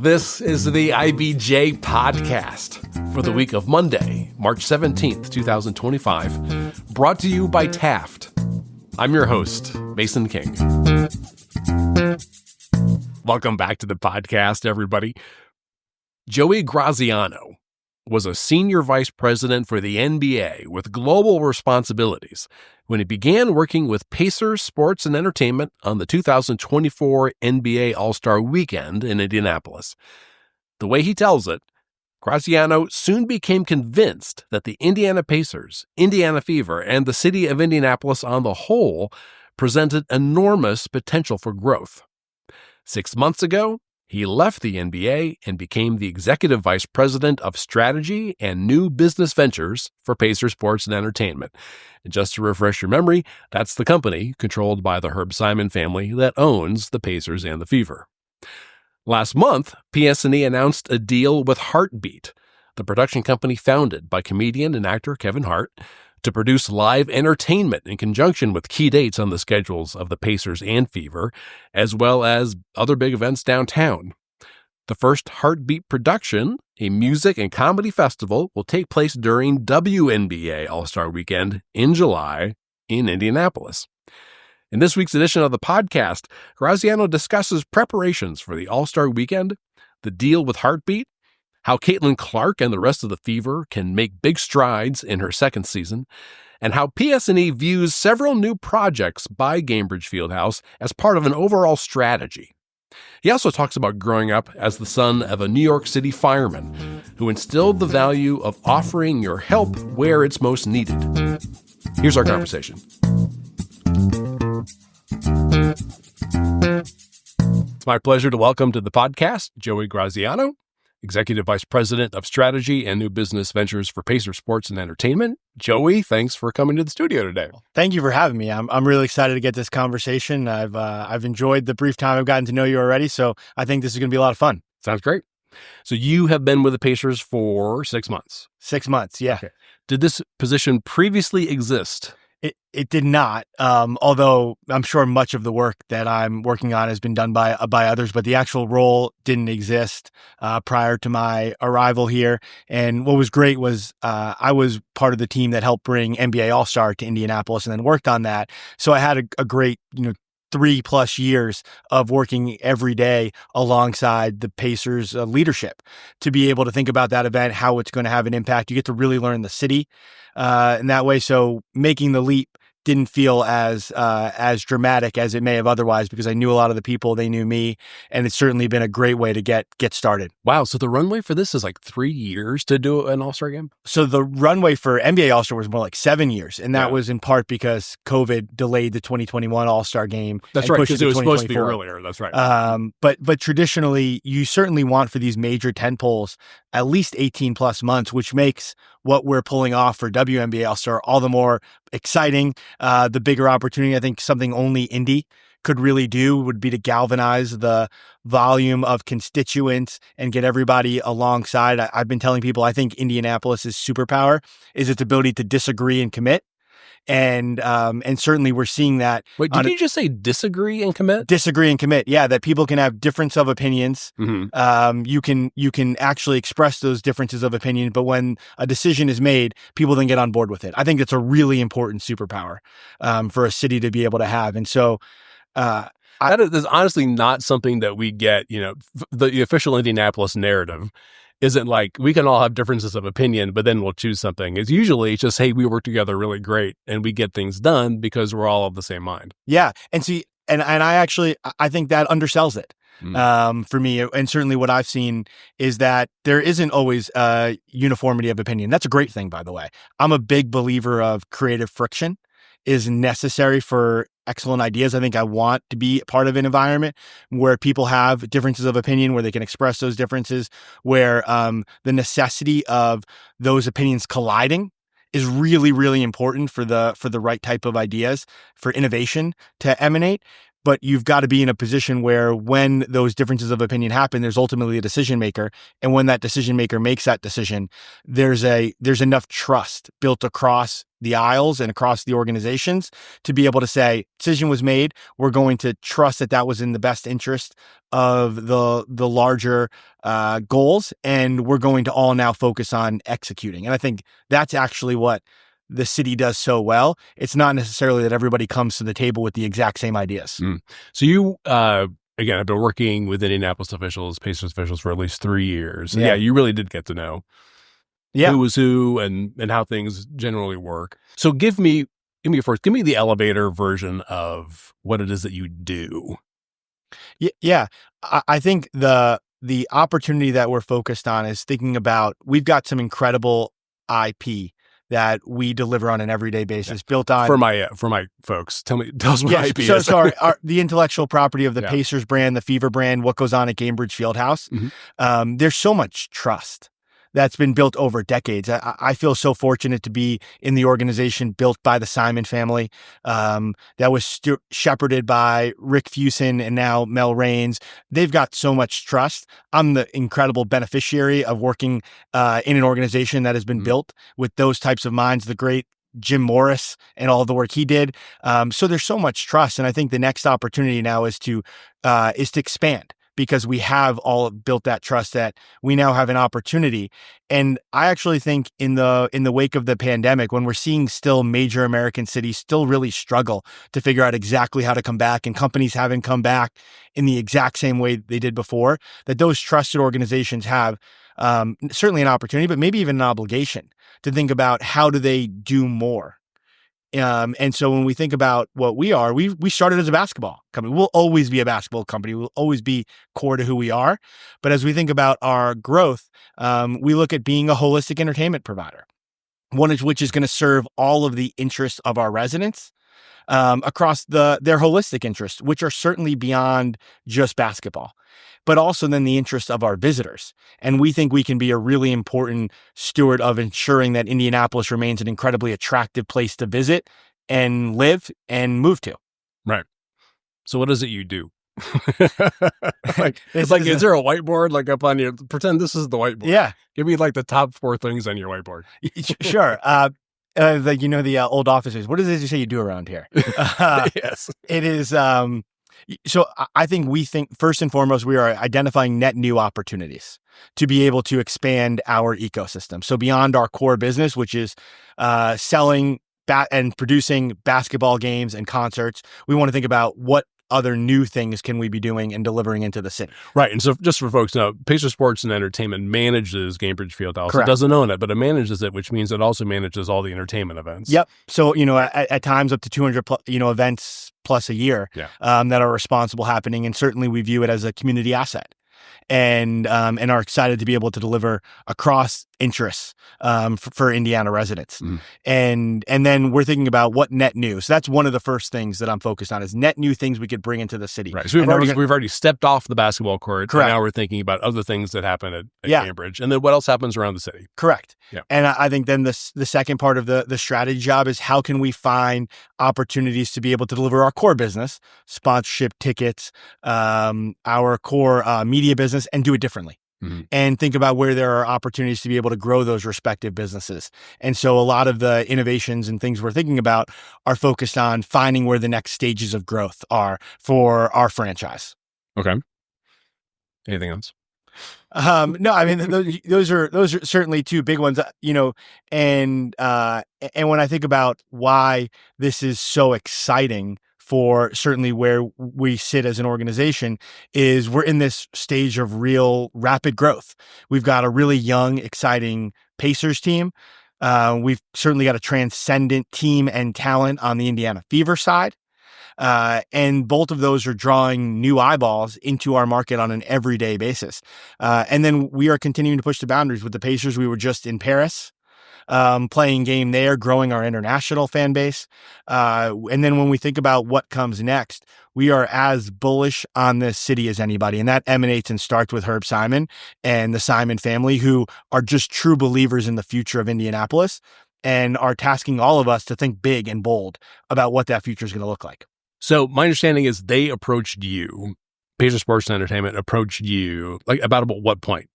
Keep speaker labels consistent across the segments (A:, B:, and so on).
A: This is the IBJ Podcast for the week of Monday, March 17th, 2025, brought to you by Taft. I'm your host, Mason King. Welcome back to the podcast, everybody. Joey Graziano was a senior vice president for the NBA with global responsibilities when he began working with Pacers Sports and Entertainment on the 2024 NBA All-Star Weekend in Indianapolis. The way he tells it, Graziano soon became convinced that the Indiana Pacers, Indiana Fever, and the city of Indianapolis on the whole presented enormous potential for growth. 6 months ago, he left the NBA and became the executive vice president of strategy and new business ventures for Pacers Sports and Entertainment. And just to refresh your memory, that's the company controlled by the Herb Simon family that owns the Pacers and the Fever. Last month, PS&E announced a deal with Hartbeat, the production company founded by comedian and actor Kevin Hart, to produce live entertainment in conjunction with key dates on the schedules of the Pacers and Fever, as well as other big events downtown. The first Hartbeat production, a music and comedy festival, will take place during WNBA All-Star Weekend in July in Indianapolis. In this week's edition of the podcast, Graziano discusses preparations for the All-Star Weekend, the deal with Hartbeat, how Caitlin Clark and the rest of the Fever can make big strides in her second season, and how PS&E views several new projects by Gainbridge Fieldhouse as part of an overall strategy. He also talks about growing up as the son of a New York City fireman who instilled the value of offering your help where it's most needed. Here's our conversation. It's my pleasure to welcome to the podcast Joey Graziano, Executive Vice President of Strategy and New Business Ventures for Pacers Sports and Entertainment. Joey, thanks for coming to the studio today.
B: Thank you for having me. I'm really excited to get this conversation. I've enjoyed the brief time I've gotten to know you already, so I think this is going to be a lot of fun.
A: Sounds great. So you have been with the Pacers for 6 months.
B: 6 months, yeah.
A: Okay. Did this position previously exist?
B: It did not, although I'm sure much of the work that I'm working on has been done by others, but the actual role didn't exist prior to my arrival here. And what was great was I was part of the team that helped bring NBA All-Star to Indianapolis and then worked on that. So I had a great, 3+ years of working every day alongside the Pacers leadership to be able to think about that event, how it's going to have an impact. You get to really learn the city in that way. So making the leap didn't feel as dramatic as it may have otherwise because I knew a lot of the people, they knew me, and it's certainly been a great way to get started.
A: Wow. So the runway for this is like 3 years to do an All-Star game?
B: So the runway for NBA All-Star was more like 7 years, and that was in part because COVID delayed the 2021 All-Star game.
A: That's right, because it was supposed to be earlier. That's right.
B: But traditionally, you certainly want for these major tentpoles at least 18+ months, which makes what we're pulling off for WNBA All-Star all the more exciting. The bigger opportunity, I think something only Indy could really do would be to galvanize the volume of constituents and get everybody alongside. I've been telling people I think Indianapolis' superpower is its ability to disagree and commit. And certainly we're seeing that.
A: Wait, did you just say disagree and commit?
B: Disagree and commit. Yeah, that people can have difference of opinions.
A: Mm-hmm.
B: You can actually express those differences of opinion, but when a decision is made, people then get on board with it. I think that's a really important superpower for a city to be able to have. And so
A: that is honestly not something that we get. The official Indianapolis narrative isn't like we can all have differences of opinion, but then we'll choose something. It's usually just, hey, we work together really great and we get things done because we're all of the same mind.
B: Yeah. And see, and I think that undersells it for me. And certainly what I've seen is that there isn't always uniformity of opinion. That's a great thing, by the way. I'm a big believer of creative friction is necessary for excellent ideas. I think I want to be part of an environment where people have differences of opinion, where they can express those differences, where the necessity of those opinions colliding is really, really important for the right type of ideas, for innovation to emanate. but you've got to be in a position where when those differences of opinion happen, there's ultimately a decision maker. And when that decision maker makes that decision, there's enough trust built across the aisles and across the organizations to be able to say, decision was made. We're going to trust that was in the best interest of the larger goals. And we're going to all now focus on executing. And I think that's actually what the city does so well. It's not necessarily that everybody comes to the table with the exact same ideas.
A: So you, again, have been working with Indianapolis officials, Pacers officials for at least 3 years. Yeah, you really did get to know who was who and how things generally work. So give me the elevator version of what it is that you do.
B: Yeah. I think the opportunity that we're focused on is thinking about, we've got some incredible IP that we deliver on an everyday basis, built on
A: for my folks. Tell us what IP is.
B: Sorry, the intellectual property of the Pacers brand, the Fever brand, what goes on at Gainbridge Fieldhouse. Mm-hmm. There's so much trust that's been built over decades. I feel so fortunate to be in the organization built by the Simon family, that was shepherded by Rick Fuson and now Mel Raines. They've got so much trust. I'm the incredible beneficiary of working in an organization that has been built with those types of minds, the great Jim Morris and all the work he did. So there's so much trust. And I think the next opportunity now is to expand, because we have all built that trust that we now have an opportunity. And I actually think in the wake of the pandemic, when we're seeing still major American cities still really struggle to figure out exactly how to come back, and companies haven't come back in the exact same way they did before, that those trusted organizations have certainly an opportunity, but maybe even an obligation to think about how do they do more. And so when we think about what we are, we started as a basketball company. We'll always be a basketball company. We'll always be core to who we are. But as we think about our growth, we look at being a holistic entertainment provider, one of which is going to serve all of the interests of our residents across their holistic interests, which are certainly beyond just basketball, but also then the interests of our visitors. And we think we can be a really important steward of ensuring that Indianapolis remains an incredibly attractive place to visit and live and move to.
A: Right. So what is it you do? Is there a whiteboard like up on your, pretend this is the whiteboard.
B: Yeah.
A: Give me like the top 4 things on your whiteboard.
B: Sure. The old offices. What is it you say you do around here?
A: Yes.
B: It is. So I think first and foremost, we are identifying net new opportunities to be able to expand our ecosystem. So beyond our core business, which is selling and producing basketball games and concerts, we want to think about what other new things can we be doing and delivering into the city. Right.
A: And so just for folks to know, Pacer Sports and Entertainment manages Gainbridge Fieldhouse.
B: Correct.
A: It doesn't own it, but it manages it, which means it also manages all the entertainment events.
B: Yep. So, at times up to 200 events plus a year that are responsible happening. And certainly we view it as a community asset. And are excited to be able to deliver across interests for Indiana residents. And then we're thinking about what net new. So that's one of the first things that I'm focused on, is net new things we could bring into the city.
A: Right. So we've already stepped off the basketball court.
B: Correct.
A: And now we're thinking about other things that happen at Gainbridge, and then what else happens around the city.
B: Correct.
A: Yeah.
B: And I think then the second part of the strategy job is how can we find opportunities to be able to deliver our core business, sponsorship, tickets, our core media business, and do it differently. And think about where there are opportunities to be able to grow those respective businesses. And so a lot of the innovations and things we're thinking about are focused on finding where the next stages of growth are for our franchise.
A: Okay. Anything else?
B: No, I mean, those are certainly 2 big ones, and when I think about why this is so exciting for certainly where we sit as an organization, is we're in this stage of real rapid growth. We've got a really young, exciting Pacers team. We've certainly got a transcendent team and talent on the Indiana Fever side. And both of those are drawing new eyeballs into our market on an everyday basis. And then we are continuing to push the boundaries with the Pacers. We were just in Paris, playing game there, growing our international fan base. And then when we think about what comes next, we are as bullish on this city as anybody. And that emanates and starts with Herb Simon and the Simon family, who are just true believers in the future of Indianapolis and are tasking all of us to think big and bold about what that future is going to look like.
A: So my understanding is they approached you, Pacer Sports and Entertainment approached you, like about what point?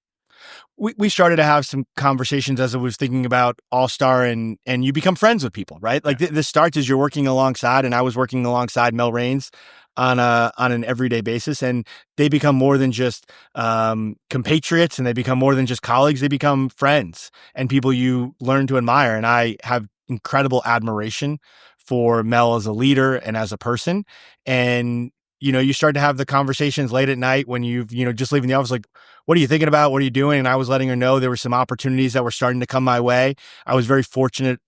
B: We started to have some conversations as I was thinking about All-Star, and you become friends with people, right? Like this starts as you're working alongside, and I was working alongside Mel Raines on an everyday basis, and they become more than just compatriots, and they become more than just colleagues. They become friends and people you learn to admire. And I have incredible admiration for Mel as a leader and as a person. And you start to have the conversations late at night when you've, just leaving the office, like, what are you thinking about? What are you doing? And I was letting her know there were some opportunities that were starting to come my way. I was very fortunate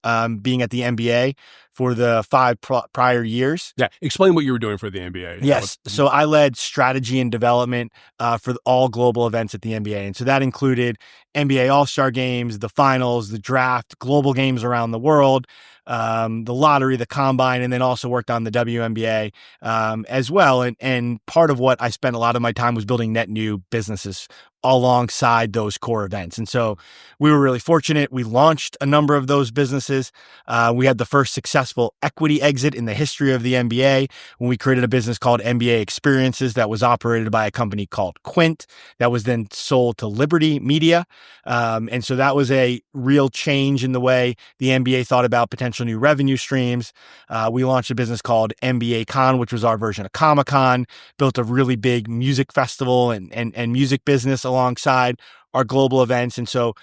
B: being at the NBA for the 5 prior years.
A: Yeah. Explain what you were doing for the NBA.
B: Yes. So I led strategy and development for all global events at the NBA. And so that included NBA All-Star games, the finals, the draft, global games around the world, the lottery, the combine, and then also worked on the WNBA as well. And part of what I spent a lot of my time was building net new businesses alongside those core events. And so we were really fortunate. We launched a number of those businesses. We had the first successful equity exit in the history of the NBA when we created a business called NBA Experiences that was operated by a company called Quint that was then sold to Liberty Media. And so that was a real change in the way the NBA thought about potential new revenue streams. We launched a business called NBA Con, which was our version of Comic-Con, built a really big music festival and music business alongside our global events. And so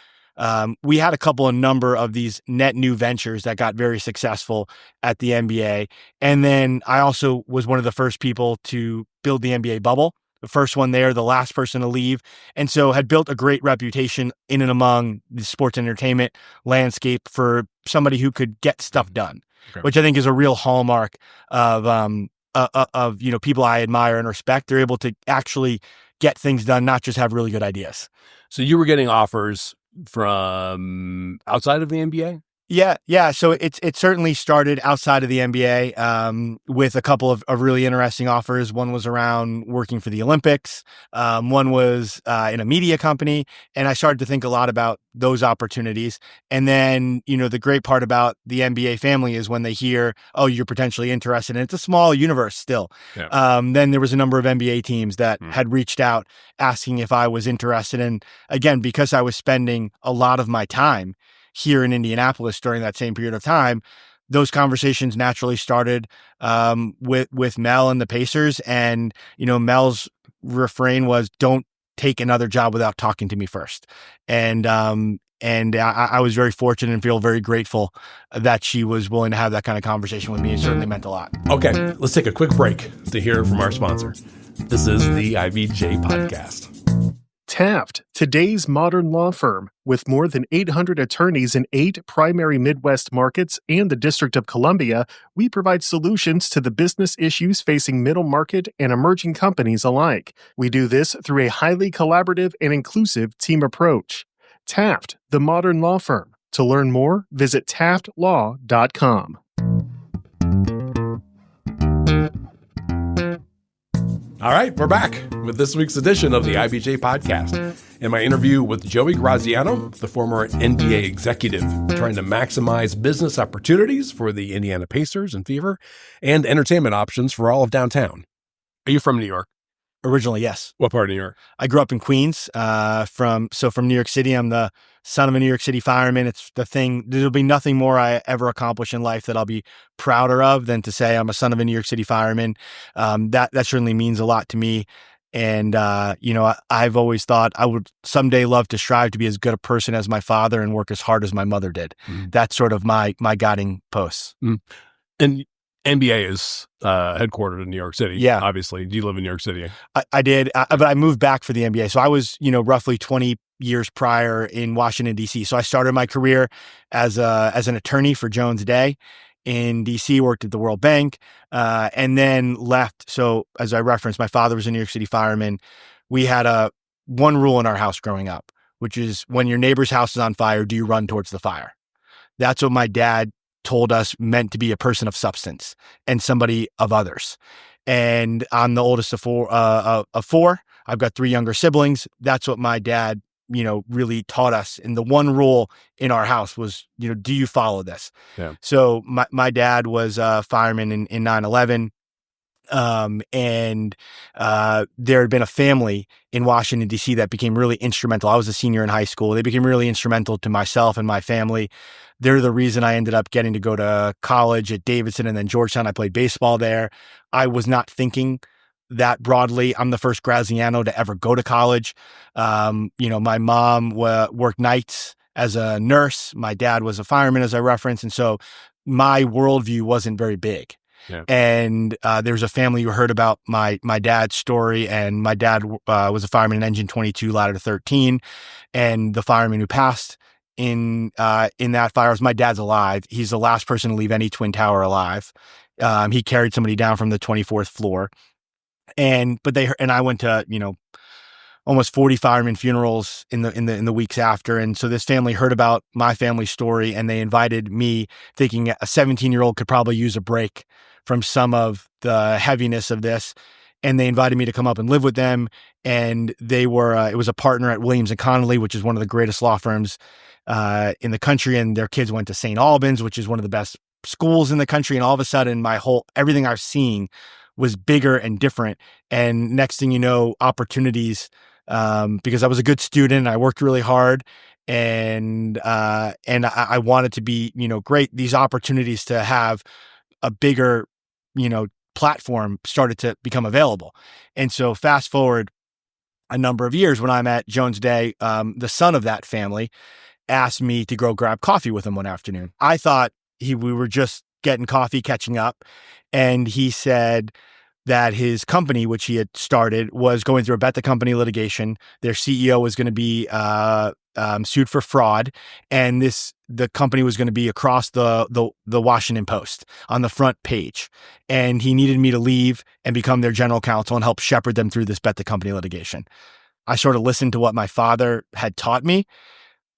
B: we had a number of these net new ventures that got very successful at the NBA. And then I also was one of the first people to build the NBA bubble, the first one there, the last person to leave. And so had built a great reputation in and among the sports entertainment landscape for somebody who could get stuff done, which I think is a real hallmark of people I admire and respect. They're able to actually get things done, not just have really good ideas.
A: So you were getting offers from outside of the NBA?
B: Yeah. So it certainly started outside of the NBA with a couple of really interesting offers. One was around working for the Olympics. One was in a media company. And I started to think a lot about those opportunities. And then, the great part about the NBA family is when they hear, oh, you're potentially interested. And it's a small universe still. Yeah. Then there was a number of NBA teams that had reached out asking if I was interested. And again, because I was spending a lot of my time here in Indianapolis during that same period of time, those conversations naturally started with Mel and the Pacers. And, Mel's refrain was, don't take another job without talking to me first. And I was very fortunate and feel very grateful that she was willing to have that kind of conversation with me. It certainly meant a lot.
A: Okay, let's take a quick break to hear from our sponsor. This is the IBJ Podcast.
C: Taft, today's modern law firm. With more than 800 attorneys in 8 primary Midwest markets and the District of Columbia, we provide solutions to the business issues facing middle market and emerging companies alike. We do this through a highly collaborative and inclusive team approach. Taft, the modern law firm. To learn more, visit taftlaw.com.
A: All right, we're back with this week's edition of the IBJ Podcast. In my interview with Joey Graziano, the former NBA executive, trying to maximize business opportunities for the Indiana Pacers and Fever and entertainment options for all of downtown. Are you from New York?
B: Originally, yes.
A: What part of New York?
B: I grew up in Queens. From New York City. I'm the son of a New York City fireman. It's the thing. There'll be nothing more I ever accomplish in life that I'll be prouder of than to say I'm a son of a New York City fireman. That certainly means a lot to me. And I've always thought I would someday love to strive to be as good a person as my father and work as hard as my mother did. That's sort of my guiding posts.
A: And NBA is headquartered in New York City.
B: Yeah.
A: Obviously. Do you live in New York City?
B: I did, but I moved back for the NBA. So I was, roughly 20 years prior in Washington, D.C. So I started my career as an attorney for Jones Day in D.C., worked at the World Bank, and then left. So as I referenced, my father was a New York City fireman. We had one rule in our house growing up, which is when your neighbor's house is on fire, do you run towards the fire? That's what my dad told us meant to be a person of substance and somebody of others. And I'm the oldest of four. I've got 3 younger siblings. That's what my dad, really taught us. And the one rule in our house was, do you follow this?
A: Yeah.
B: So my dad was a fireman in 9/11. And there had been a family in Washington, D.C. that became really instrumental. I was a senior in high school. They became really instrumental to myself and my family. They're the reason I ended up getting to go to college at Davidson and then Georgetown. I played baseball there. I was not thinking that broadly. I'm the first Graziano to ever go to college. My mom worked nights as a nurse. My dad was a fireman, as I referenced. And so my worldview wasn't very big.
A: Yeah.
B: And there's a family who heard about my dad's story, and my dad was a fireman in Engine 22, Ladder 13, and the fireman who passed in that fire was my dad's alive. He's the last person to leave any twin tower alive. He carried somebody down from the 24th floor, and I went to almost 40 fireman funerals in the weeks after. And so this family heard about my family story, and they invited me, thinking a 17-year-old could probably use a break from some of the heaviness of this. And they invited me to come up and live with them. And they were, it was a partner at Williams & Connolly, which is one of the greatest law firms in the country. And their kids went to St. Albans, which is one of the best schools in the country. And all of a sudden, everything I was seeing was bigger and different. And next thing you know, opportunities, because I was a good student, I worked really hard, and I wanted to be, great. These opportunities to have a bigger, platform started to become available. And so fast forward a number of years, when I'm at Jones Day, the son of that family asked me to go grab coffee with him one afternoon. I thought we were just getting coffee, catching up. And he said that his company, which he had started, was going through a bet the company litigation. Their CEO was going to be sued for fraud, and the company was going to be across the Washington Post on the front page. And he needed me to leave and become their general counsel and help shepherd them through this bet the company litigation. I sort of listened to what my father had taught me,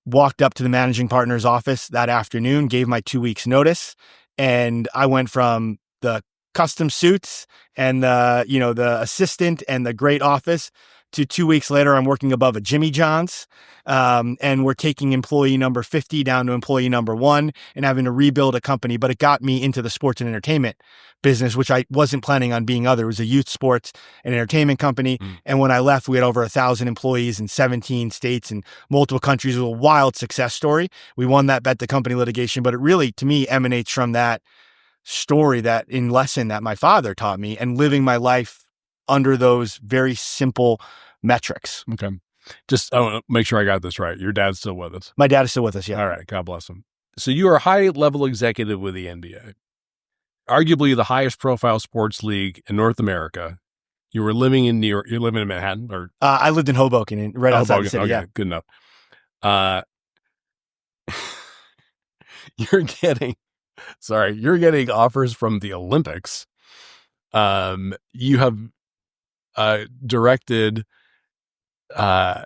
B: walked up to the managing partner's office that afternoon, gave my 2 weeks notice, and I went from the custom suits and the assistant and the great office to 2 weeks later, I'm working above a Jimmy John's, and we're taking employee number 50 down to employee number 1 and having to rebuild a company. But it got me into the sports and entertainment business, which I wasn't planning on being other. It was a youth sports and entertainment company. And when I left, we had over 1,000 employees in 17 states and multiple countries. It was a wild success story. We won that bet the company litigation, but it really, to me, emanates from that story, that in lesson that my father taught me, and living my life under those very simple metrics.
A: Okay. Just I want to make sure I got this right. Your dad's still with us.
B: My dad is still with us. Yeah.
A: All right. God bless him. So you are a high level executive with the NBA, arguably the highest profile sports league in North America. You were living in New York. You're living in Manhattan, or
B: I lived in Hoboken, right outside the city.
A: Okay,
B: yeah.
A: Good enough. You're getting offers from the Olympics. You have directed an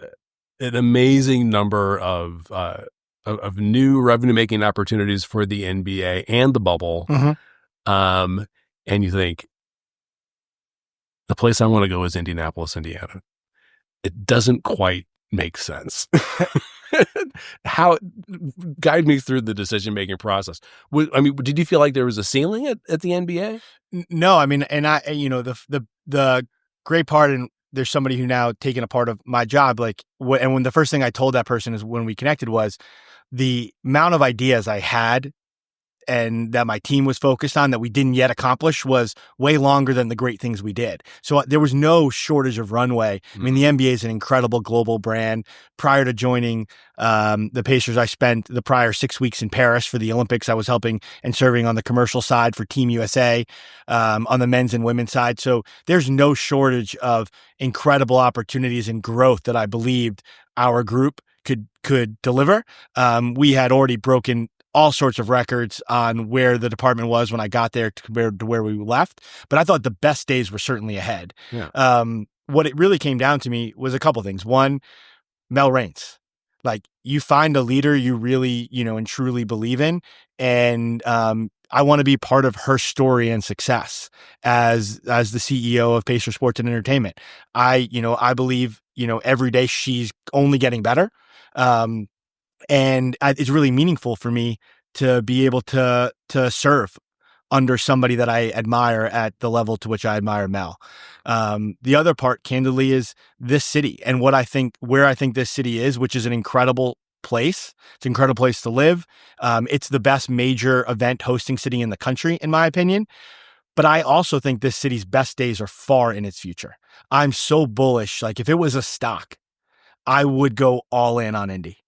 A: amazing number of new revenue making opportunities for the NBA and the bubble.
B: Mm-hmm.
A: And you think, the place I want to go is Indianapolis, Indiana. It doesn't quite make sense. Guide me through the decision-making process. Did you feel like there was a ceiling at the NBA?
B: No, and the great part, and there's somebody who now taken a part of my job, and when the first thing I told that person is when we connected was the amount of ideas I had and that my team was focused on that we didn't yet accomplish was way longer than the great things we did. So there was no shortage of runway. The NBA is an incredible global brand. Prior to joining the Pacers, I spent the prior 6 weeks in Paris for the Olympics. I was helping and serving on the commercial side for Team USA, on the men's and women's side. So there's no shortage of incredible opportunities and growth that I believed our group could deliver. We had already broken all sorts of records on where the department was when I got there compared to where we left. But I thought the best days were certainly ahead.
A: Yeah.
B: What it really came down to me was a couple things. One, Mel Raines. You find a leader you really, and truly believe in. And I want to be part of her story and success as the CEO of Pacer Sports and Entertainment. I believe, every day she's only getting better. And it's really meaningful for me to be able to serve under somebody that I admire at the level to which I admire Mel. The other part, candidly, is this city and where I think this city is, which is an incredible place. It's an incredible place to live. It's the best major event hosting city in the country, in my opinion. But I also think this city's best days are far in its future. I'm so bullish. Like if it was a stock, I would go all in on Indy.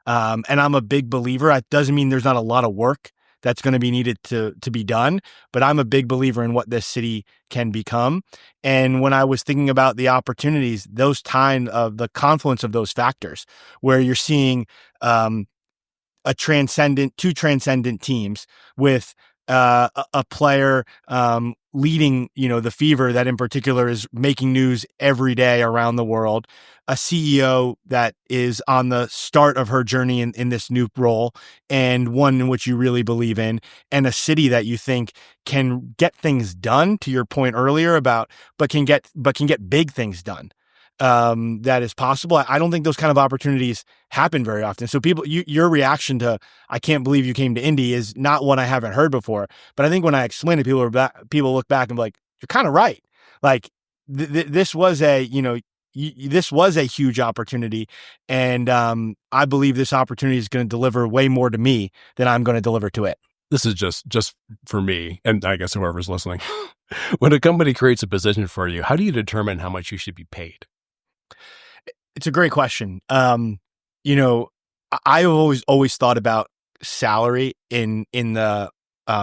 B: And I'm a big believer. It doesn't mean there's not a lot of work that's going to be needed to be done, but I'm a big believer in what this city can become. And when I was thinking about the opportunities, those the confluence of those factors, where you're seeing two transcendent teams with a player leading, the Fever that in particular is making news every day around the world, a CEO that is on the start of her journey in this new role and one in which you really believe in, and a city that you think can get things done, to your point earlier but can get big things done. That is possible. I don't think those kind of opportunities happen very often. So your reaction to, I can't believe you came to Indy, is not one I haven't heard before. But I think when I explain it, people look back and be like, you're kind of right. Like this was a huge opportunity. And, I believe this opportunity is going to deliver way more to me than I'm going to deliver to it.
A: This is just for me, and I guess whoever's listening. When a company creates a position for you, how do you determine how much you should be paid?
B: It's a great question. I've always thought about salary in the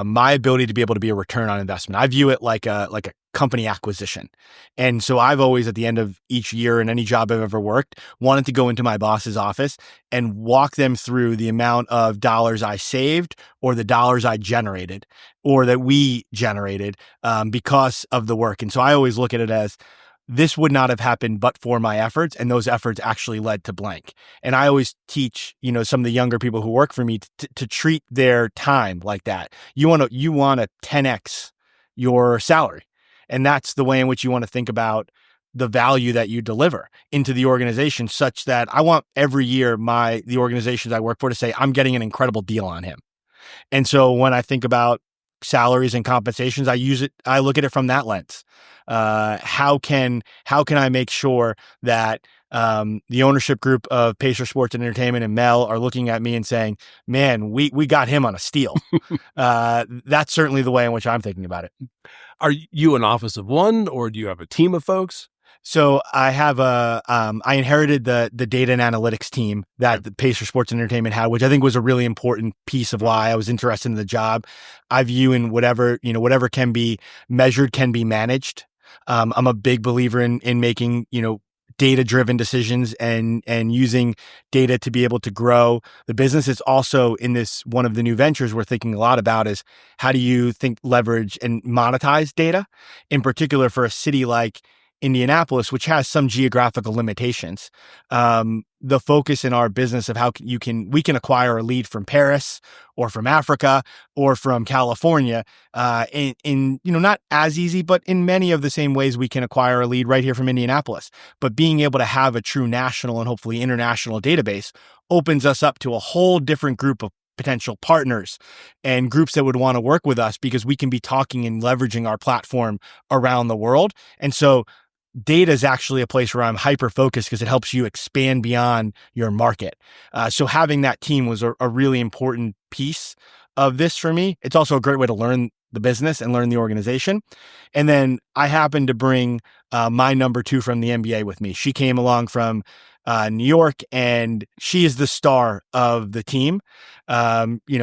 B: my ability to be able to be a return on investment. I view it like a company acquisition. And so I've always, at the end of each year in any job I've ever worked, wanted to go into my boss's office and walk them through the amount of dollars I saved or the dollars I generated or that we generated because of the work. And so I always look at it as, this would not have happened but for my efforts, and those efforts actually led to blank. And I always teach, some of the younger people who work for me to treat their time like that. You want to 10x your salary. And that's the way in which you want to think about the value that you deliver into the organization, such that I want every year the organizations I work for to say, I'm getting an incredible deal on him. And so when I think about salaries and compensations, I look at it from that lens. How can I make sure that the ownership group of Pacer Sports and Entertainment and Mel are looking at me and saying, man, we got him on a steal. That's certainly the way in which I'm thinking about it.
A: Are you an office of one, or do you have a team of folks?
B: So I have I inherited the data and analytics team that the Pacer Sports and Entertainment had, which I think was a really important piece of why I was interested in the job. I view in whatever can be measured can be managed. I'm a big believer in making, data-driven decisions and using data to be able to grow the business. It's also in one of the new ventures we're thinking a lot about is, how do you leverage and monetize data, in particular for a city like Indianapolis, which has some geographical limitations. The focus in our business of how we can acquire a lead from Paris or from Africa or from California, in not as easy, but in many of the same ways we can acquire a lead right here from Indianapolis. But being able to have a true national and hopefully international database opens us up to a whole different group of potential partners and groups that would want to work with us, because we can be talking and leveraging our platform around the world. And so data is actually a place where I'm hyper-focused, because it helps you expand beyond your market. So having that team was a really important piece of this for me. It's also a great way to learn the business and learn the organization. And then I happened to bring my number two from the NBA with me. She came along from New York, and she is the star of the team.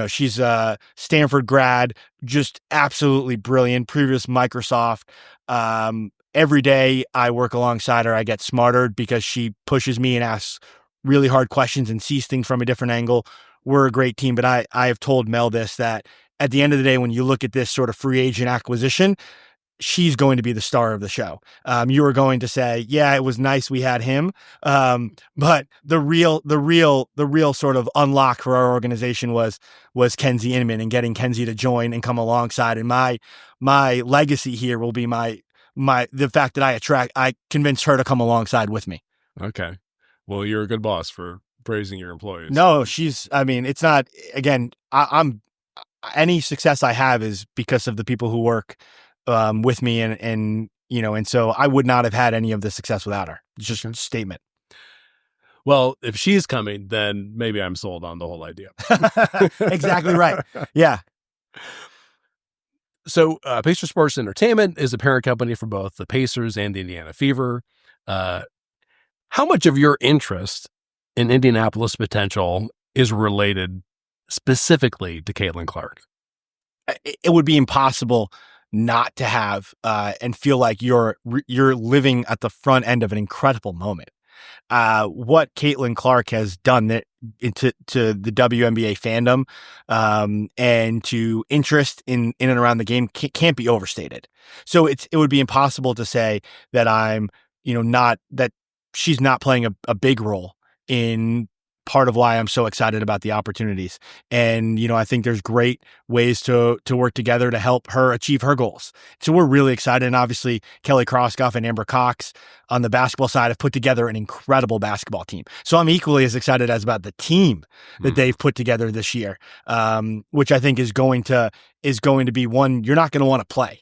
B: She's a Stanford grad, just absolutely brilliant, previous Microsoft. Every day I work alongside her, I get smarter because she pushes me and asks really hard questions and sees things from a different angle. We're a great team, but I have told Mel this, that at the end of the day, when you look at this sort of free agent acquisition, she's going to be the star of the show. You were going to say, yeah, it was nice we had him. But the real sort of unlock for our organization was Kenzie Inman, and getting Kenzie to join and come alongside. And my legacy here will be the fact that I convinced her to come alongside with me.
A: Okay. Well, you're a good boss for praising your employees.
B: No, it's not, again, any success I have is because of the people who work with me, and so I would not have had any of the success without her. It's just a statement.
A: Well, if she's coming, then maybe I'm sold on the whole idea.
B: Exactly right. Yeah.
A: So Pacer Sports Entertainment is a parent company for both the Pacers and the Indiana Fever. How much of your interest in Indianapolis potential is related specifically to Caitlin Clark?
B: It would be impossible not to have and feel like you're living at the front end of an incredible moment. What Caitlin Clark has done to the WNBA fandom and to interest in and around the game can't be overstated. So it would be impossible to say that I'm not that she's not playing a big role in part of why I'm so excited about the opportunities. And, I think there's great ways to work together to help her achieve her goals. So we're really excited. And obviously Kelly Kroskoff and Amber Cox on the basketball side have put together an incredible basketball team. So I'm equally as excited as about the team that they've put together this year, which I think is going to be one you're not going to want to play.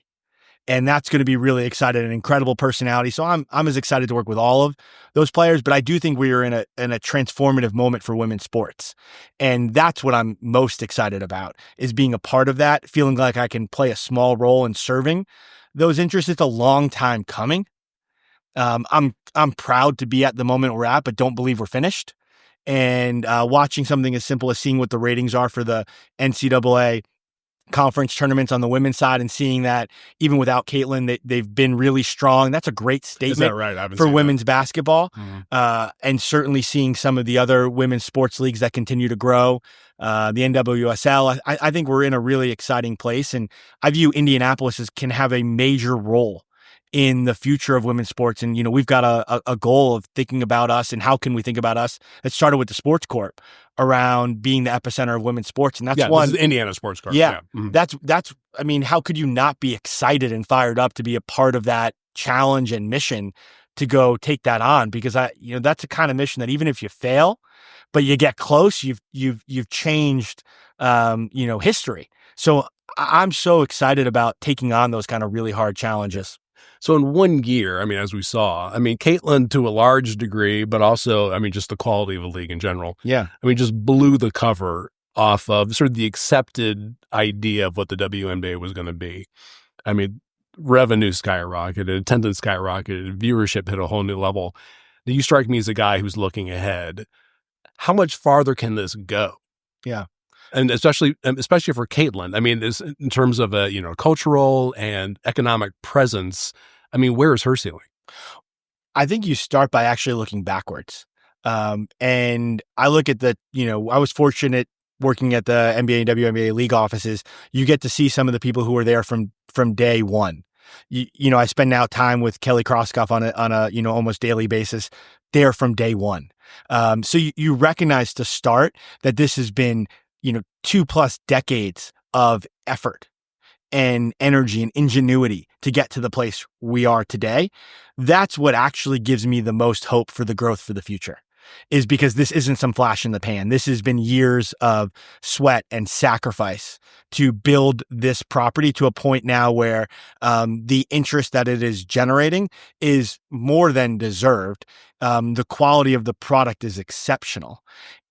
B: And that's going to be really exciting, an incredible personality. So I'm as excited to work with all of those players, but I do think we are in a transformative moment for women's sports. And that's what I'm most excited about, is being a part of that, feeling like I can play a small role in serving those interests. It's a long time coming. I'm proud to be at the moment we're at, but don't believe we're finished. And watching something as simple as seeing what the ratings are for the NCAA conference tournaments on the women's side and seeing that even without Caitlin, they've been really strong. That's a great statement for women's basketball. And certainly seeing some of the other women's sports leagues that continue to grow, the NWSL, I think we're in a really exciting place. And I view Indianapolis can have a major role in the future of women's sports. And, we've got a goal of thinking about us and how can we think about us. It started with the Sports Corp around being the epicenter of women's sports. And that's one. This is
A: the Indiana Sports Corp.
B: Yeah. That's, how could you not be excited and fired up to be a part of that challenge and mission to go take that on? Because that's a kind of mission that even if you fail, but you get close, you've changed, history. So I'm so excited about taking on those kind of really hard challenges.
A: So in 1 year, as we saw, Caitlin to a large degree, but also, just the quality of the league in general.
B: Yeah.
A: Just blew the cover off of sort of the accepted idea of what the WNBA was going to be. Revenue skyrocketed, attendance skyrocketed, viewership hit a whole new level. Now, you strike me as a guy who's looking ahead. How much farther can this go?
B: Yeah.
A: And especially for Caitlin, this in terms of a cultural and economic presence. Where is her ceiling?
B: I think you start by actually looking backwards. And I look at I was fortunate working at the NBA and WNBA league offices. You get to see some of the people who were there from day one. I spend now time with Kelly Kroskoff on a almost daily basis there from day one. So you recognize to start that this has been 2+ decades of effort and energy and ingenuity to get to the place we are today. That's what actually gives me the most hope for the growth for the future, is because this isn't some flash in the pan. This has been years of sweat and sacrifice to build this property to a point now where the interest that it is generating is more than deserved. The quality of the product is exceptional.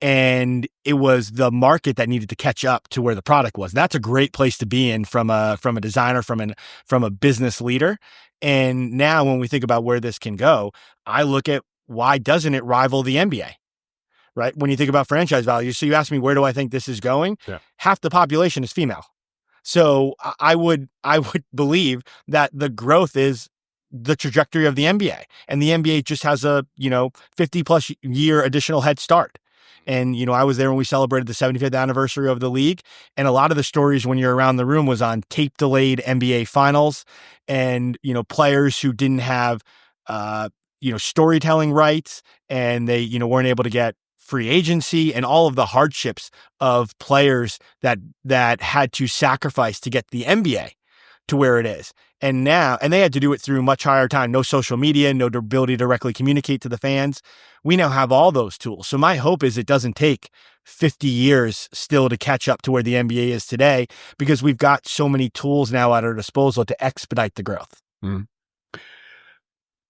B: And it was the market that needed to catch up to where the product was. That's a great place to be in from a designer, from a business leader. And now when we think about where this can go, I look at, why doesn't it rival the NBA? Right? When you think about franchise value. So you ask me, where do I think this is going? Yeah. Half the population is female. So I would believe that the growth is the trajectory of the NBA, and the NBA just has a 50+ year additional head start. And I was there when we celebrated the 75th anniversary of the league, and a lot of the stories when you're around the room was on tape delayed NBA finals, and players who didn't have storytelling rights, and they weren't able to get free agency, and all of the hardships of players that had to sacrifice to get the NBA to where it is. And they had to do it through much higher time, no social media, no ability to directly communicate to the fans. We now have all those tools. So my hope is it doesn't take 50 years still to catch up to where the NBA is today, because we've got so many tools now at our disposal to expedite the growth.
A: Mm.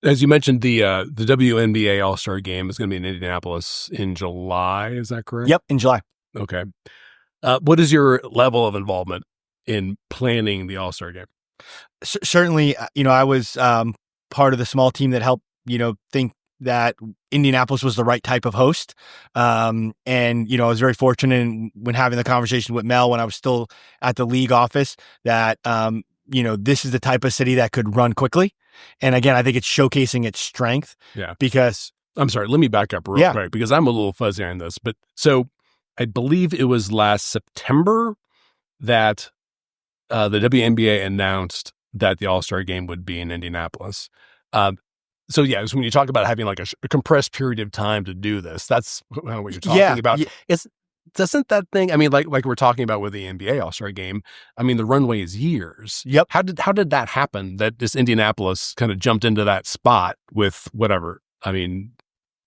A: As you mentioned, the WNBA All-Star Game is going to be in Indianapolis in July. Is that correct?
B: Yep, in July.
A: Okay. What is your level of involvement in planning the All-Star Game?
B: Certainly, I was part of the small team that helped, think that Indianapolis was the right type of host. And, I was very fortunate when having the conversation with Mel when I was still at the league office that, this is the type of city that could run quickly. And again, I think it's showcasing its strength.
A: Yeah.
B: Because
A: I'm sorry, let me back up real quick because I'm a little fuzzy on this. But so I believe it was last September that the WNBA announced that the All-Star Game would be in Indianapolis. So yeah, so when you talk about having like a compressed period of time to do this, that's what you're talking about.
B: Yeah.
A: Doesn't that thing? I mean, like we're talking about with the NBA All-Star Game. I mean, the runway is years.
B: Yep.
A: How did that happen? That this Indianapolis kind of jumped into that spot with whatever. I mean,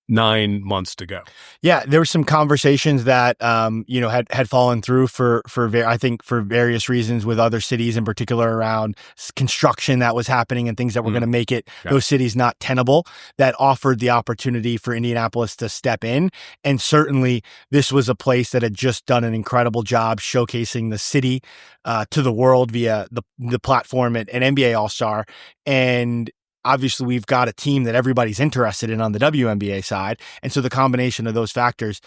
A: 9 months to go.
B: Yeah, there were some conversations that had fallen through for various reasons with other cities, in particular around construction that was happening and things that were going to make those cities not tenable, that offered the opportunity for Indianapolis to step in. And certainly this was a place that had just done an incredible job showcasing the city to the world via the platform at an NBA All-Star. And obviously, we've got a team that everybody's interested in on the WNBA side. And so the combination of those factors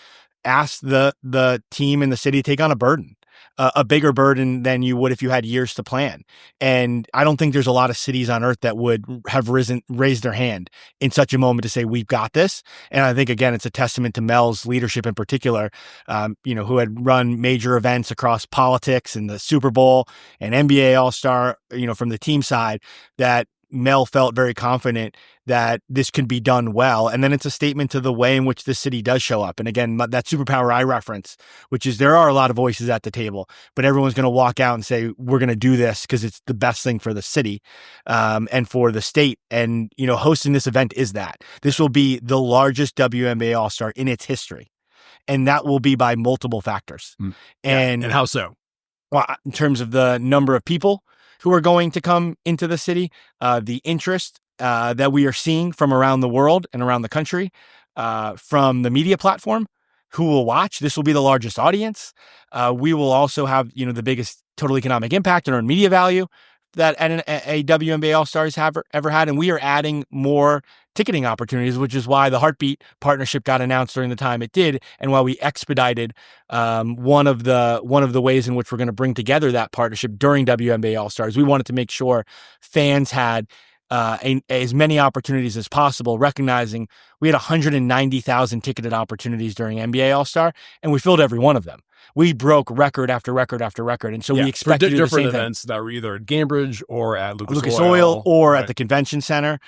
B: asked the team and the city to take on a burden, a bigger burden than you would if you had years to plan. And I don't think there's a lot of cities on earth that would have raised their hand in such a moment to say, we've got this. And I think, again, it's a testament to Mel's leadership in particular, who had run major events across politics and the Super Bowl and NBA All-Star, from the team side, that Mel felt very confident that this could be done well. And then it's a statement to the way in which the city does show up. And again, that superpower I reference, which is there are a lot of voices at the table, but everyone's going to walk out and say, we're going to do this because it's the best thing for the city and for the state. And, hosting this event is that. This will be the largest WNBA All-Star in its history. And that will be by multiple factors.
A: And how so?
B: Well, in terms of the number of people who are going to come into the city, the interest that we are seeing from around the world and around the country, from the media platform, who will watch. This will be the largest audience. We will also have, the biggest total economic impact and earned media value that a WNBA All-Stars have ever had. And we are adding more ticketing opportunities, which is why the Hartbeat partnership got announced during the time it did, and why we expedited one of the ways in which we're going to bring together that partnership during WNBA All-Stars. We wanted to make sure fans had as many opportunities as possible, recognizing we had 190,000 ticketed opportunities during NBA All-Star, and we filled every one of them. We broke record after record after record. And so we expect to do the same
A: different events that were either at Gainbridge or at Lucas
B: Oil or at the convention center,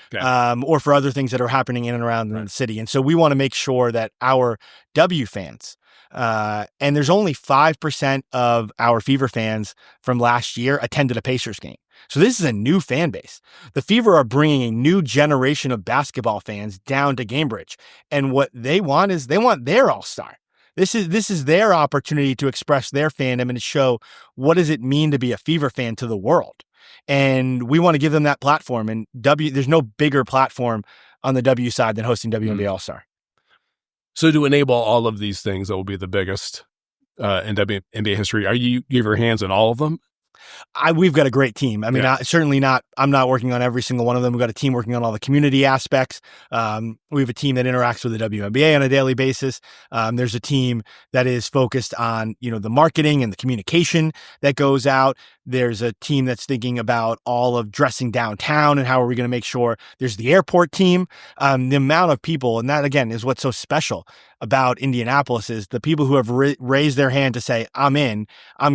B: or for other things that are happening in and around the city. And so we want to make sure that our W fans, and there's only 5% of our Fever fans from last year attended a Pacers game. So this is a new fan base. The Fever are bringing a new generation of basketball fans down to Gainbridge. And what they want is they want their All-Star. This is their opportunity to express their fandom and to show what does it mean to be a Fever fan to the world. And we want to give them that platform. And there's no bigger platform on the W side than hosting WNBA All-Star.
A: So to enable all of these things that will be the biggest in WNBA history, you have your hands on all of them?
B: We've got a great team. I mean, I'm not working on every single one of them. We've got a team working on all the community aspects. We have a team that interacts with the WNBA on a daily basis. There's a team that is focused on, the marketing and the communication that goes out. There's a team that's thinking about all of dressing downtown and how are we going to make sure. There's the airport team. The amount of people, and that again is what's so special about Indianapolis, is the people who have raised their hand to say, I'm going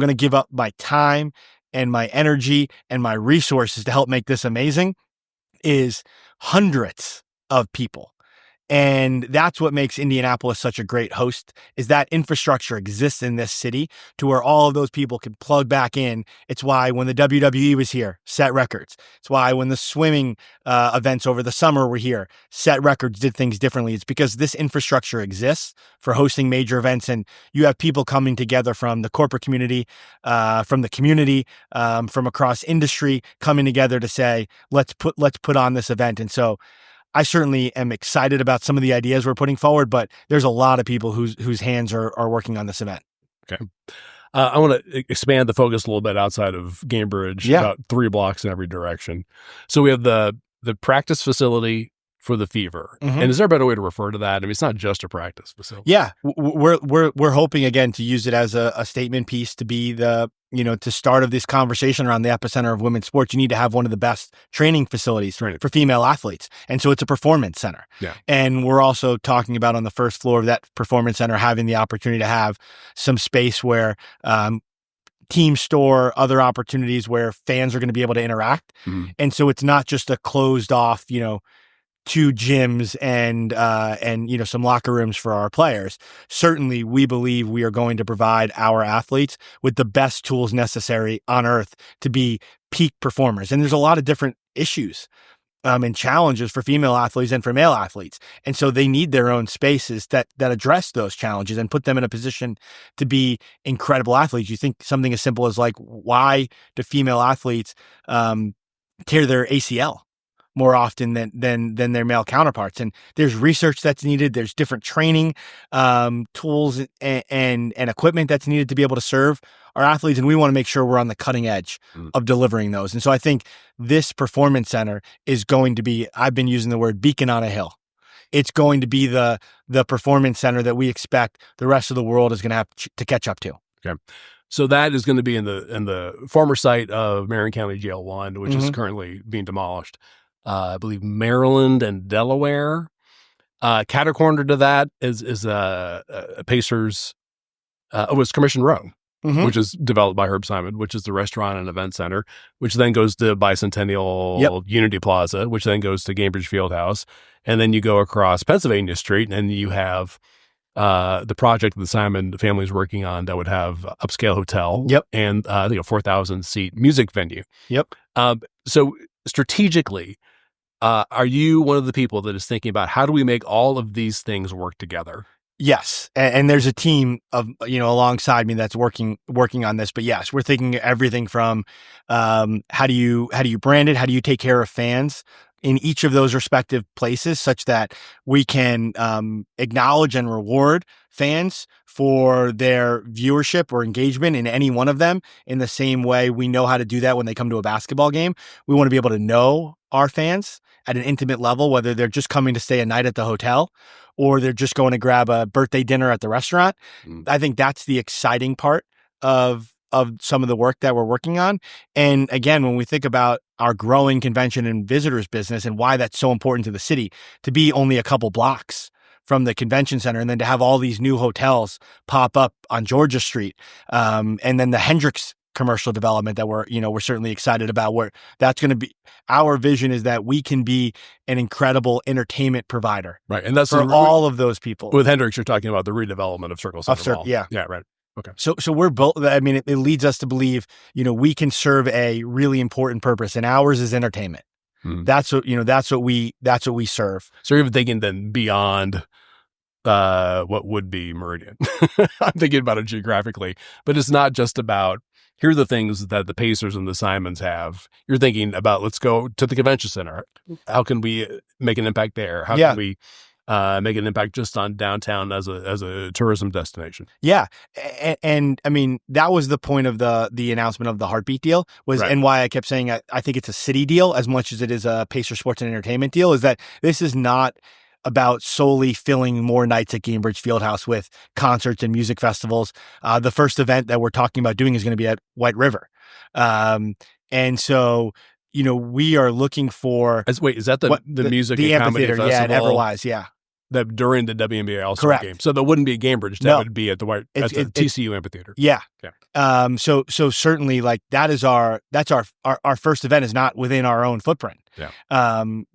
B: to give up my time and my energy and my resources to help make this amazing, is hundreds of people. And that's what makes Indianapolis such a great host, is that infrastructure exists in this city to where all of those people can plug back in. It's why when the WWE was here, set records. It's why when the swimming events over the summer were here, set records, did things differently. It's because this infrastructure exists for hosting major events, and you have people coming together from the corporate community, from the community, from across industry, coming together to say, let's put on this event. And so I certainly am excited about some of the ideas we're putting forward, but there's a lot of people whose hands are working on this event.
A: Okay. I want to expand the focus a little bit outside of Gainbridge, about 3 blocks in every direction. So we have the practice facility for the Fever.
B: Mm-hmm.
A: And is there a better way to refer to that? I mean, it's not just a practice facility.
B: Yeah. We're hoping, again, to use it as a statement piece to be the, to start of this conversation around the epicenter of women's sports. You need to have one of the best training facilities for female athletes. And so it's a performance center.
A: Yeah.
B: And we're also talking about on the first floor of that performance center, having the opportunity to have some space where, team store, other opportunities where fans are going to be able to interact. Mm-hmm. And so it's not just a closed off, 2 gyms and some locker rooms for our players. Certainly, we believe we are going to provide our athletes with the best tools necessary on earth to be peak performers. And there's a lot of different issues and challenges for female athletes and for male athletes. And so they need their own spaces that address those challenges and put them in a position to be incredible athletes. You think something as simple as like, why do female athletes tear their ACL more often than their male counterparts? And there's research that's needed. There's different training tools and equipment that's needed to be able to serve our athletes. And we want to make sure we're on the cutting edge of delivering those. And so I think this performance center is going to be, I've been using the word beacon on a hill. It's going to be the performance center that we expect the rest of the world is going to have to catch up to.
A: Okay. So that is going to be in the former site of Marion County Jail 1, which is currently being demolished. I believe Maryland and Delaware. Catacorner to that is a Pacers. It was Commission Row, which is developed by Herb Simon, which is the restaurant and event center, which then goes to Bicentennial Unity Plaza, which then goes to Gainbridge Fieldhouse, and then you go across Pennsylvania Street, and you have the project the Simon family is working on that would have upscale hotel, and 4,000 seat music venue. So strategically, are you one of the people that is thinking about how do we make all of these things work together?
B: Yes. And there's a team of, alongside me that's working on this, but yes, we're thinking everything from, how do you brand it? How do you take care of fans in each of those respective places such that we can, acknowledge and reward fans for their viewership or engagement in any one of them in the same way we know how to do that when they come to a basketball game. We want to be able to know our fans at an intimate level, whether they're just coming to stay a night at the hotel or they're just going to grab a birthday dinner at the restaurant. I think that's the exciting part of some of the work that we're working on. And again, when we think about our growing convention and visitors business and why that's so important to the city, to be only a couple blocks from the convention center and then to have all these new hotels pop up on Georgia Street, and then the Hendricks commercial development that we're certainly excited about, where that's going to be, our vision is that we can be an incredible entertainment provider.
A: Right. And that's
B: for all of those people.
A: With Hendricks, you're talking about the redevelopment of Circle Center Mall.
B: Yeah.
A: Yeah. Right. Okay.
B: So we're both, it leads us to believe, we can serve a really important purpose, and ours is entertainment. That's what we serve.
A: So you're even thinking then beyond what would be Meridian. I'm thinking about it geographically, but it's not just about, here are the things that the Pacers and the Simons have. You're thinking about, let's go to the convention center. How can we make an impact there? How can we make an impact just on downtown as a tourism destination? Yeah.
B: And I mean, that was the point of the announcement of the Hartbeat deal and why I kept saying I think it's a city deal as much as it is a Pacer Sports and Entertainment deal, is that this is not about solely filling more nights at Gainbridge Fieldhouse with concerts and music festivals. The first event that we're talking about doing is going to be at White River. And so, we are looking for...
A: Is that the music and comedy festival?
B: Yeah, at Everwise, yeah.
A: During the WNBA All-Star game. So that wouldn't be at Gainbridge. That would be at the TCU amphitheater.
B: Yeah. So certainly, like, that's our first event is not within our own footprint.
A: Yeah.
B: And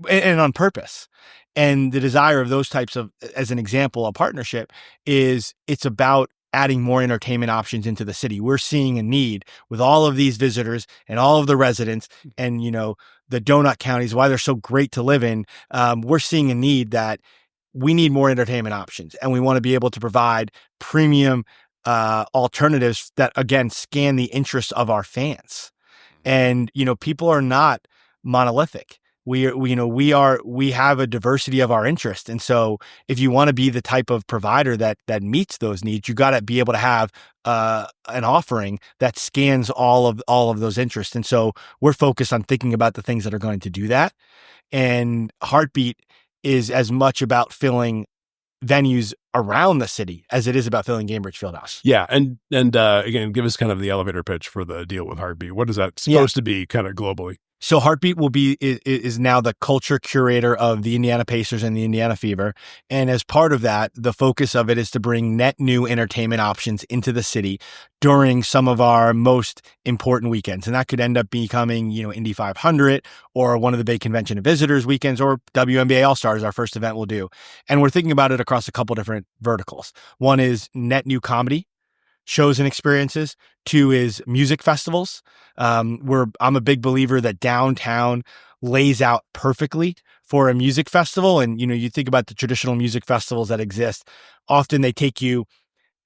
B: on purpose. And the desire of those types of, as an example, a partnership it's about adding more entertainment options into the city. We're seeing a need with all of these visitors and all of the residents and, the donut counties, why they're so great to live in. We're seeing a need that we need more entertainment options, and we want to be able to provide premium alternatives that, again, scan the interests of our fans. And, people are not monolithic. We have a diversity of our interest. And so if you want to be the type of provider that meets those needs, you got to be able to have an offering that scans all of those interests. And so we're focused on thinking about the things that are going to do that. And Hartbeat is as much about filling venues around the city as it is about filling Gainbridge Fieldhouse.
A: Yeah. And again, give us kind of the elevator pitch for the deal with Hartbeat. What is that supposed to be kind of globally?
B: So Hartbeat is now the culture curator of the Indiana Pacers and the Indiana Fever. And as part of that, the focus of it is to bring net new entertainment options into the city during some of our most important weekends. And that could end up becoming, Indy 500 or one of the big convention and visitors weekends, or WNBA All-Stars, our first event we'll do. And we're thinking about it across a couple different verticals. One is net new comedy shows and experiences. Two is music festivals. I'm a big believer that downtown lays out perfectly for a music festival. And, you think about the traditional music festivals that exist. Often they take you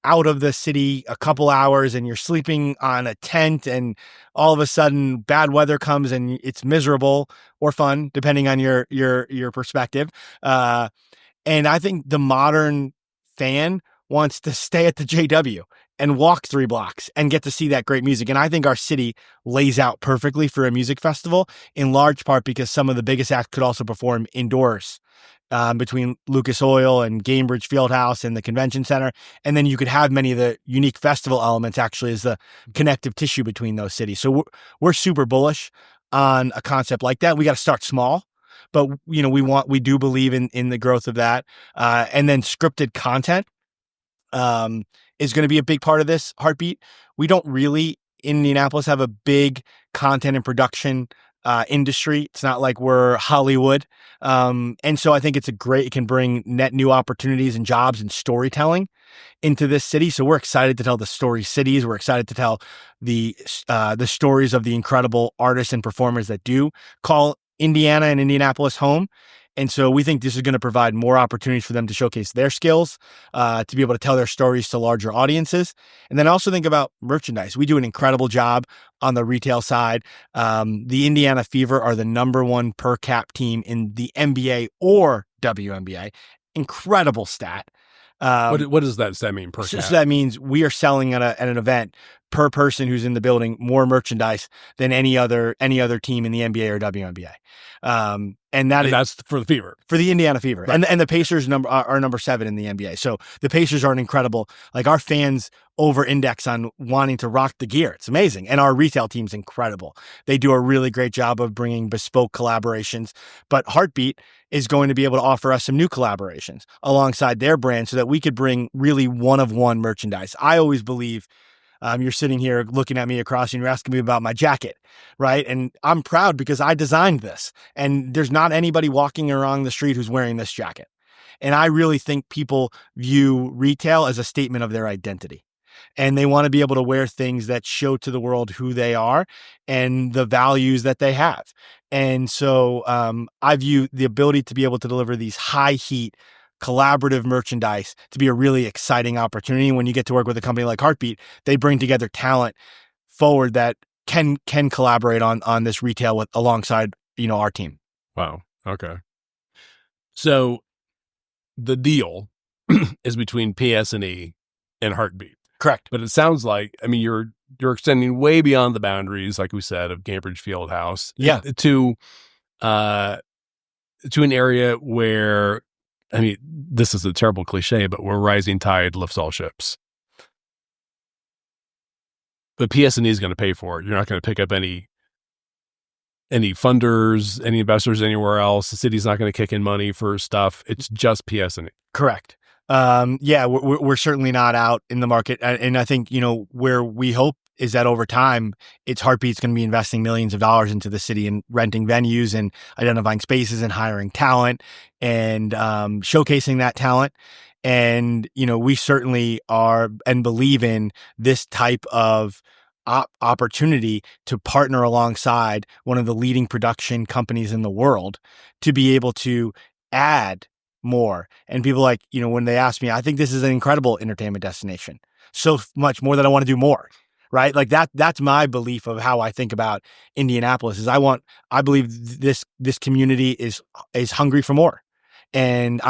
B: out of the city a couple hours and you're sleeping on a tent, and all of a sudden bad weather comes and it's miserable or fun, depending on your perspective. And I think the modern fan wants to stay at the JW and walk 3 blocks and get to see that great music. And I think our city lays out perfectly for a music festival, in large part because some of the biggest acts could also perform indoors between Lucas Oil and Gainbridge Fieldhouse and the convention center. And then you could have many of the unique festival elements actually as the connective tissue between those cities. So we're super bullish on a concept like that. We got to start small, but we do believe in the growth of that. And then scripted content is going to be a big part of this Hartbeat. We don't really in Indianapolis have a big content and production industry. It's not like we're Hollywood. And so I think it can bring net new opportunities and jobs and storytelling into this city. So we're excited to tell the story cities. We're excited to tell the stories of the incredible artists and performers that do call Indiana and Indianapolis home. And so we think this is going to provide more opportunities for them to showcase their skills, to be able to tell their stories to larger audiences. And then also think about merchandise. We do an incredible job on the retail side. The Indiana Fever are the #1 per cap team in the NBA or WNBA. Incredible stat.
A: What does that mean per cap?
B: So that means we are selling at an event per person who's in the building more merchandise than any other team in the NBA or WNBA. And that's
A: for the Fever,
B: for the Indiana Fever.
A: Right.
B: And the Pacers are number 7 in the NBA. So the Pacers are an incredible, like our fans over index on wanting to rock the gear. It's amazing. And our retail team's incredible. They do a really great job of bringing bespoke collaborations, but Hartbeat is going to be able to offer us some new collaborations alongside their brand so that we could bring really one-of-one merchandise. I always believe you're sitting here looking at me across and you're asking me about my jacket, right? And I'm proud because I designed this, and there's not anybody walking around the street who's wearing this jacket. And I really think people view retail as a statement of their identity, and they want to be able to wear things that show to the world who they are and the values that they have. And so I view the ability to be able to deliver these high heat collaborative merchandise to be a really exciting opportunity. When you get to work with a company like Hartbeat, they bring together talent forward that can collaborate on this retail alongside, our team.
A: Wow. Okay. So the deal is between PS&E and Hartbeat.
B: Correct.
A: But it sounds like, you're extending way beyond the boundaries, like we said, of Gainbridge Fieldhouse.
B: Yeah.
A: To an area where, this is a terrible cliche, but where rising tide lifts all ships. But PS&E is going to pay for it. You're not going to pick up any funders, any investors anywhere else. The city's not going to kick in money for stuff. It's just PS&E.
B: Correct. We're certainly not out in the market. And I think, where we hope is that over time, it's Hartbeat's going to be investing millions of dollars into the city and renting venues and identifying spaces and hiring talent and showcasing that talent. And, we certainly are and believe in this type of opportunity to partner alongside one of the leading production companies in the world to be able to add more. And people when they ask me, I think this is an incredible entertainment destination. So much more that I want to do more. Right? Like that's my belief of how I think about Indianapolis is I believe this community is hungry for more. And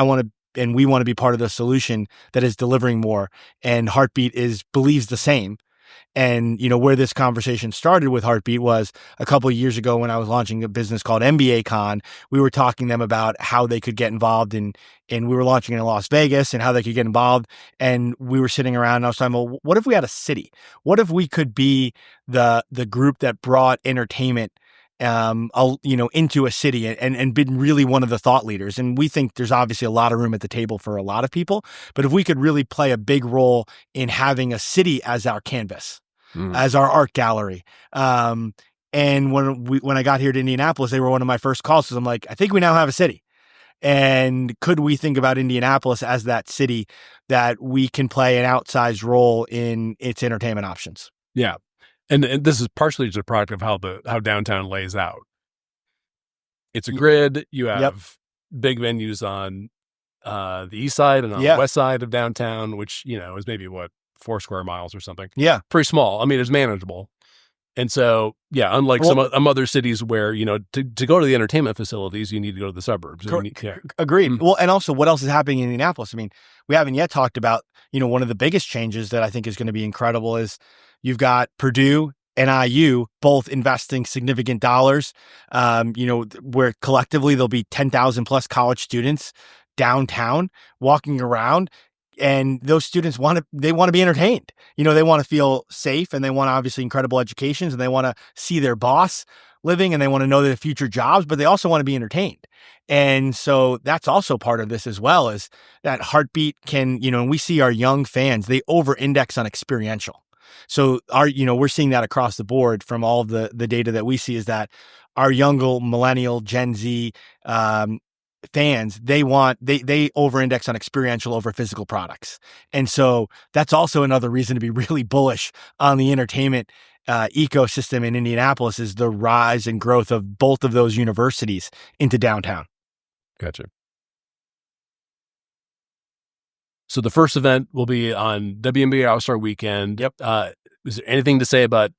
B: we want to be part of the solution that is delivering more. And Hartbeat believes the same. And, where this conversation started with Hartbeat was a couple of years ago when I was launching a business called NBA Con. We were talking to them about how they could get involved and we were launching in Las Vegas and how they could get involved. And we were sitting around and I was talking about, what if we had a city? What if we could be the group that brought entertainment into a city and been really one of the thought leaders. And we think there's obviously a lot of room at the table for a lot of people, but if we could really play a big role in having a city as our canvas, as our art gallery. And when I got here to Indianapolis, they were one of my first calls. So I'm like, I think we now have a city. And could we think about Indianapolis as that city that we can play an outsized role in its entertainment options?
A: Yeah. And this is partially just a product of how downtown lays out. It's a grid. You have big venues on the east side and on the west side of downtown, which, is maybe 4 square miles or something.
B: Yeah.
A: Pretty small. I mean, it's manageable. And so, unlike some other cities where, to go to the entertainment facilities, you need to go to the suburbs.
B: Agreed. Mm-hmm. Well, and also what else is happening in Indianapolis? I mean, we haven't yet talked about, one of the biggest changes that I think is going to be incredible is you've got Purdue and IU both investing significant dollars, where collectively there'll be 10,000 plus college students downtown walking around. And those students want to be entertained. They want to feel safe and they want obviously incredible educations and they want to see their boss living and they want to know their future jobs, but they also want to be entertained. And so that's also part of this as well, is that Hartbeat can, and we see our young fans, they over-index on experiential. So we're seeing that across the board from all of the data that we see is that our younger millennial Gen Z, fans, they over-index on experiential over physical products. And so that's also another reason to be really bullish on the entertainment ecosystem in Indianapolis is the rise and growth of both of those universities into downtown.
A: Gotcha. So the first event will be on WNBA All-Star Weekend.
B: Yep.
A: Is there anything to say about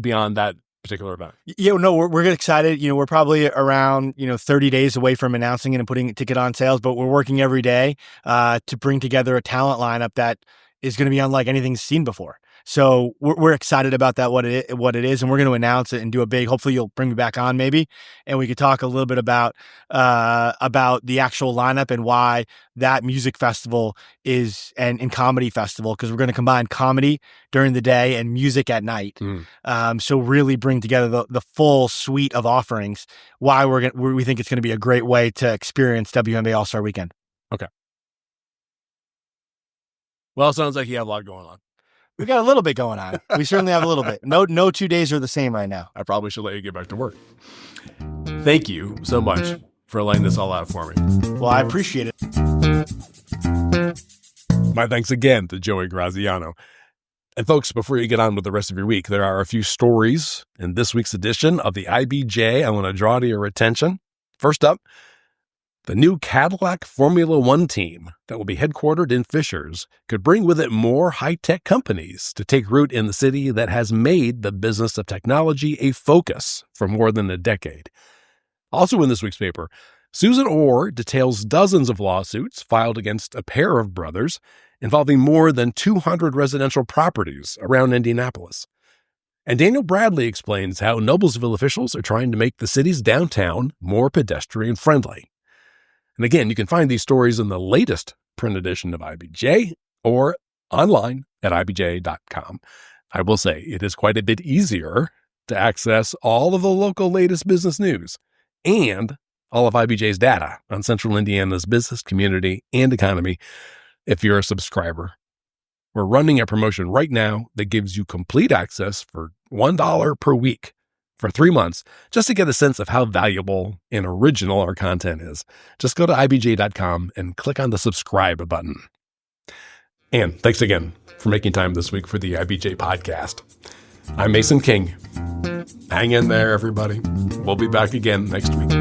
A: beyond that particular event?
B: Yeah, no, we're excited. We're probably around 30 days away from announcing it and putting a ticket on sales, but we're working every day to bring together a talent lineup that is going to be unlike anything seen before. So we're excited about that, what it is, and we're going to announce it and do a big. Hopefully, you'll bring me back on maybe, and we could talk a little bit about the actual lineup and why that music festival is and comedy festival, because we're going to combine comedy during the day and music at night. So really bring together the full suite of offerings. Why we think it's going to be a great way to experience WNBA All-Star Weekend.
A: Okay. Well, it sounds like you have a lot going on.
B: We got a little bit going on. We certainly have a little bit. No 2 days are the same right now.
A: I probably should let you get back to work. Thank you so much for laying this all out for me.
B: Well, I appreciate it.
A: My thanks again to Joey Graziano. And folks, before you get on with the rest of your week, there are a few stories in this week's edition of the IBJ I want to draw to your attention. First up, the new Cadillac Formula One team that will be headquartered in Fishers could bring with it more high-tech companies to take root in the city that has made the business of technology a focus for more than a decade. Also in this week's paper, Susan Orr details dozens of lawsuits filed against a pair of brothers involving more than 200 residential properties around Indianapolis. And Daniel Bradley explains how Noblesville officials are trying to make the city's downtown more pedestrian-friendly. And again, you can find these stories in the latest print edition of IBJ or online at ibj.com. I will say it is quite a bit easier to access all of the local latest business news and all of IBJ's data on Central Indiana's business, community, and economy if you're a subscriber. We're running a promotion right now that gives you complete access for $1 per week for 3 months, just to get a sense of how valuable and original our content is. Just go to IBJ.com and click on the subscribe button. And thanks again for making time this week for the IBJ Podcast. I'm Mason King. Hang in there, everybody. We'll be back again next week.